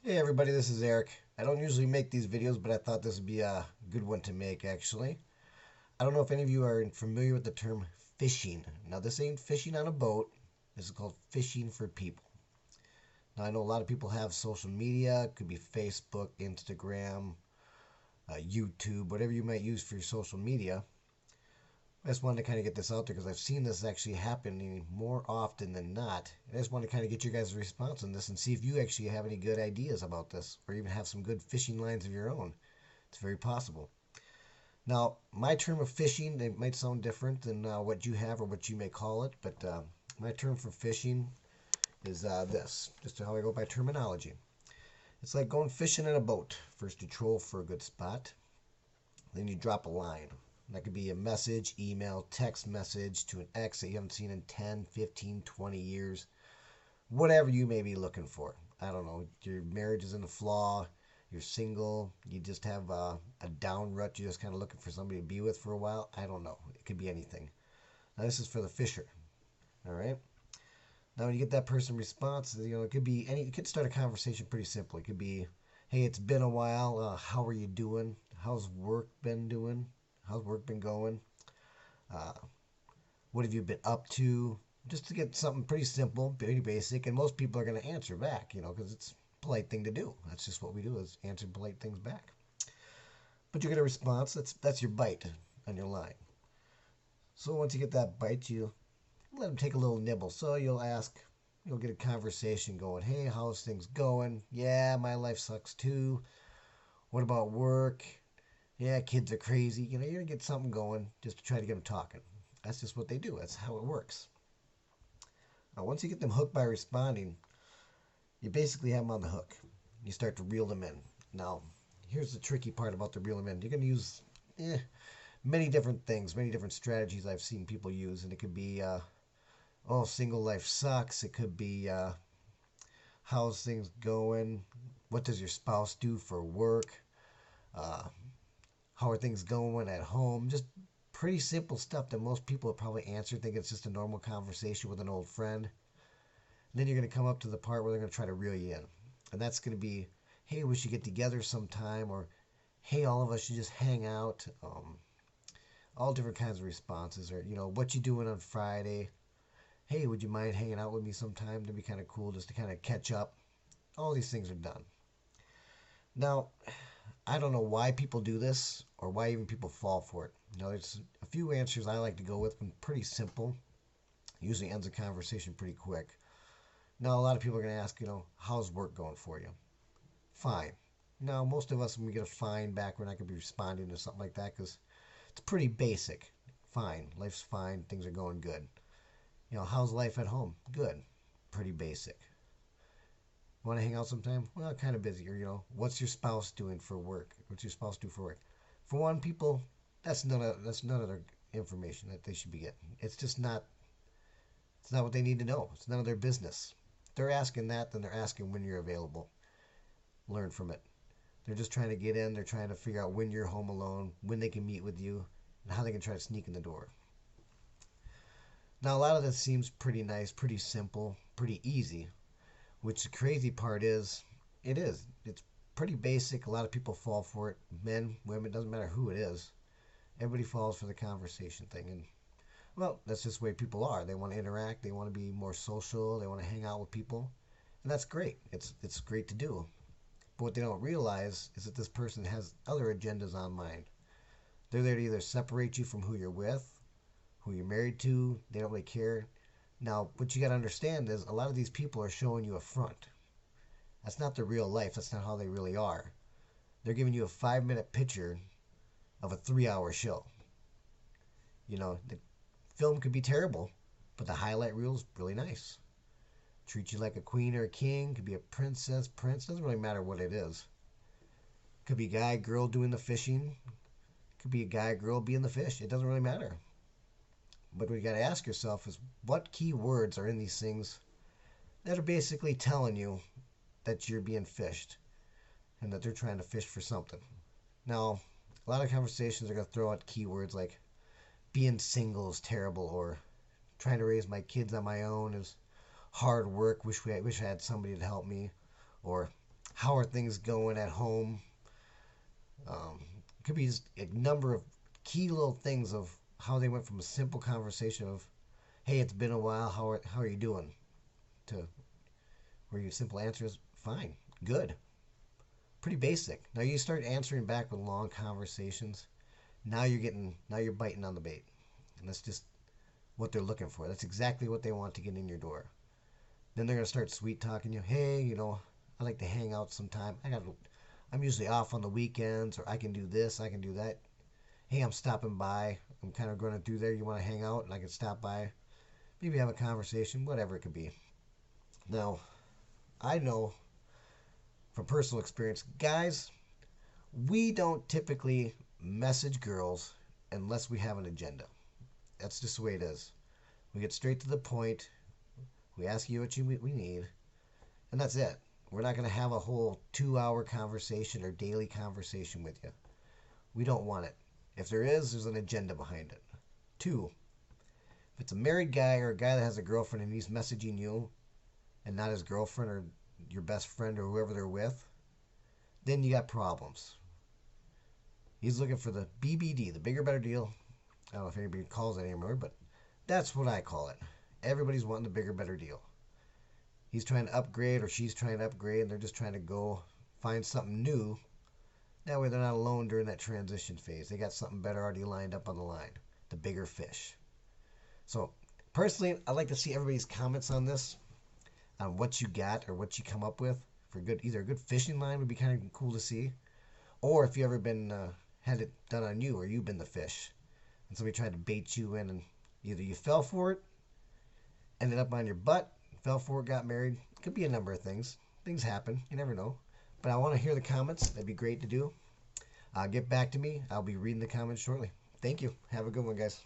Hey everybody, this is Eric. I don't usually make these videos, but I thought this would be a good one to make actually. I don't know if any of you are familiar with the term fishing. Now, this ain't fishing on a boat. This is called fishing for people. Now, I know a lot of people have social media. It could be Facebook, Instagram, YouTube, whatever you might use for your social media. I just wanted to kind of get this out there because I've seen this actually happening more often than not. I just want to kind of get your guys' response on this and see if you actually have any good ideas about this or even have some good fishing lines of your own. It's very possible. Now, my term of fishing, it might sound different than what you have or what you may call it, but my term for fishing is this, just how I go by terminology. It's like going fishing in a boat. First, you troll for a good spot, then you drop a line. That could be a message, email, text message to an ex that you haven't seen in 10, 15, 20 years. Whatever you may be looking for. I don't know. Your marriage is in a flaw. You're single. You just have a down rut. You're just kind of looking for somebody to be with for a while. I don't know. It could be anything. Now, this is for the fisher. All right. Now, when you get that person response, it could be any. You could start a conversation pretty simple. It could be, "Hey, it's been a while. How are you doing? How's work been doing? How's work been going? Uh, what have you been up to?" Just to get something pretty simple, pretty basic, and most people are going to answer back, because it's a polite thing to do. That's just what we do is answer polite things back. But you get a response. That's your bite on your line. So once you get that bite, you let them take a little nibble. So you'll ask, you'll get a conversation going. Hey, how's things going? Yeah, my life sucks too. What about work? Yeah, kids are crazy. You're gonna get something going just to try to get them talking. That's just what they do. That's how it works. Now, once you get them hooked by responding, you basically have them on the hook. You start to reel them in. Now, here's the tricky part about the reel them in. You're going to use many different things, many different strategies I've seen people use, and it could be, oh, single life sucks. It could be, how's things going? What does your spouse do for work? Uh, how are things going at home? Just pretty simple stuff that most people would probably answer, think it's just a normal conversation with an old friend. And then you're going to come up to the part where they're going to try to reel you in. And that's going to be, hey, we should get together sometime, or hey, all of us should just hang out. All different kinds of responses, or what you doing on Friday? Hey, would you mind hanging out with me sometime? That'd be kind of cool, just to kind of catch up. All these things are done. Now, I don't know why people do this, or why even people fall for it. There's a few answers I like to go with, and pretty simple. Usually ends a conversation pretty quick. Now, a lot of people are going to ask, how's work going for you? Fine. Now, most of us, when we get a fine back, we're not going to be responding to something like that because it's pretty basic. Fine. Life's fine. Things are going good. How's life at home? Good. Pretty basic. Want to hang out sometime? Well, kind of busy. Or, what's your spouse doing for work? What's your spouse do for work? For one, people, that's none of their information that they should be getting. It's not what they need to know. It's none of their business. If they're asking that, then they're asking when you're available. Learn from it. They're just trying to get in. They're trying to figure out when you're home alone, when they can meet with you, and how they can try to sneak in the door. Now, a lot of this seems pretty nice, pretty simple, pretty easy, which the crazy part is, it is. It's pretty basic. A lot of people fall for it. Men, women, doesn't matter who it is. Everybody falls for the conversation thing. And, well, that's just the way people are. They want to interact. They want to be more social. They want to hang out with people. And that's great. It's great to do. But what they don't realize is that this person has other agendas on mind. They're there to either separate you from who you're with, who you're married to. They don't really care. Now, what you got to understand is a lot of these people are showing you a front. That's not their real life. That's not how they really are. They're giving you a 5-minute picture of a 3-hour show. The film could be terrible, but the highlight reel is really nice. Treat you like a queen or a king. Could be a princess, prince. Doesn't really matter what it is. Could be guy, girl doing the fishing. Could be a guy, girl being the fish. It doesn't really matter. But what you got to ask yourself is what key words are in these things that are basically telling you that you're being fished and that they're trying to fish for something. Now, a lot of conversations are going to throw out keywords like being single is terrible, or trying to raise my kids on my own is hard work. Wish I had somebody to help me, or how are things going at home. It could be just a number of key little things of how they went from a simple conversation of, "Hey, it's been a while. How are you doing?" to where your simple answer is, "Fine, good." Pretty basic. Now you start answering back with long conversations. Now you're biting on the bait, and that's just what they're looking for. That's exactly what they want to get in your door. Then they're gonna start sweet talking you. "Hey, I like to hang out sometime. I'm usually off on the weekends, or I can do this, I can do that. Hey, I'm stopping by. I'm kind of going through there. You want to hang out, and I can stop by, maybe have a conversation, whatever it could be." Now, I know from personal experience, guys, we don't typically message girls unless we have an agenda. That's just the way it is. We get straight to the point. We ask you what we need, and that's it. We're not going to have a whole 2 hour conversation or daily conversation with you. We don't want it. If there is, there's an agenda behind it. Two, if it's a married guy or a guy that has a girlfriend and he's messaging you and not his girlfriend or your best friend or whoever they're with, then you got problems. He's looking for the BBD, the bigger, better deal. I don't know if anybody calls it anymore, but that's what I call it. Everybody's wanting the bigger, better deal. He's trying to upgrade or she's trying to upgrade and they're just trying to go find something new. That way they're not alone during that transition phase. They got something better already lined up on the line. The bigger fish. So personally, I'd like to see everybody's comments on this, on what you got or what you come up with for good. Either a good fishing line would be kind of cool to see, or if you ever been had it done on you or you've been the fish and somebody tried to bait you in and either you fell for it, ended up on your butt, fell for it, got married. It could be a number of things. Things happen. You never know. But I want to hear the comments. That'd be great to do. Get back to me. I'll be reading the comments shortly. Thank you. Have a good one, guys.